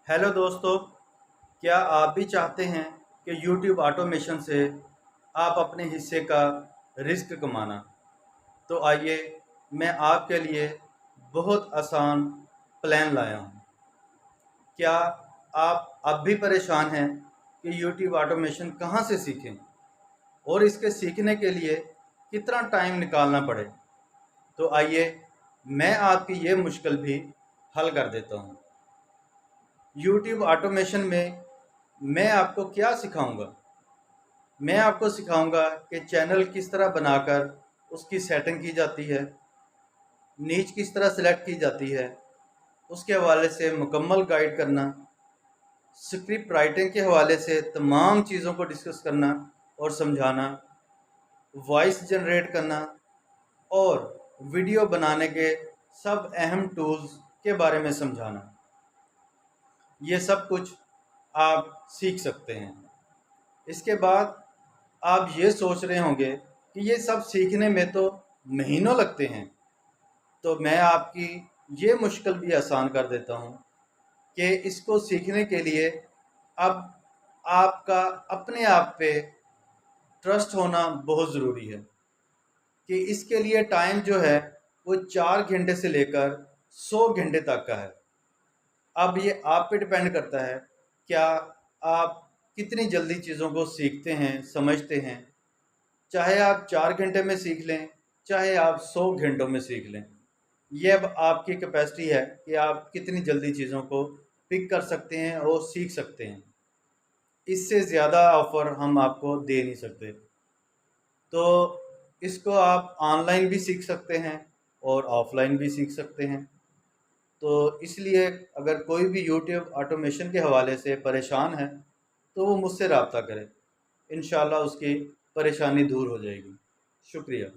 Hello दोस्तों, क्या आप भी चाहते हैं कि YouTube ऑटोमेशन से आप अपने हिस्से का रिस्क कमाना? तो आइए मैं आपके लिए बहुत आसान प्लान लाया हूँ। क्या आप अब भी परेशान हैं कि YouTube ऑटोमेशन कहाँ से सीखें और इसके सीखने के लिए कितना टाइम निकालना पड़े? तो आइए मैं आपकी ये मुश्किल भी हल कर देता हूँ। YouTube ऑटोमेशन में मैं आपको क्या सिखाऊंगा? मैं आपको सिखाऊंगा कि चैनल किस तरह बनाकर उसकी सेटिंग की जाती है, नीच किस तरह सेलेक्ट की जाती है, उसके हवाले से मुकम्मल गाइड करना, स्क्रिप्ट राइटिंग के हवाले से तमाम चीज़ों को डिस्कस करना और समझाना, वॉइस जनरेट करना और वीडियो बनाने के सब अहम टूल्स के बारे में समझाना। ये सब कुछ आप सीख सकते हैं। इसके बाद आप ये सोच रहे होंगे कि ये सब सीखने में तो महीनों लगते हैं, तो मैं आपकी ये मुश्किल भी आसान कर देता हूँ कि इसको सीखने के लिए अब आपका अपने आप पे ट्रस्ट होना बहुत ज़रूरी है कि इसके लिए टाइम जो है वो 4 घंटे से लेकर 100 घंटे तक का है। अब ये आप पे डिपेंड करता है, क्या आप कितनी जल्दी चीज़ों को सीखते हैं, समझते हैं। चाहे आप 4 घंटे में सीख लें, चाहे आप 100 घंटों में सीख लें, ये अब आपकी कैपेसिटी है कि आप कितनी जल्दी चीज़ों को पिक कर सकते हैं और सीख सकते हैं। इससे ज़्यादा ऑफ़र हम आपको दे नहीं सकते। तो इसको आप ऑनलाइन भी सीख सकते हैं और ऑफ़लाइन भी सीख सकते हैं। तो इसलिए अगर कोई भी यूट्यूब ऑटोमेशन के हवाले से परेशान है तो वो मुझसे रब्ता करे। इंशाल्लाह उसकी परेशानी दूर हो जाएगी। शुक्रिया।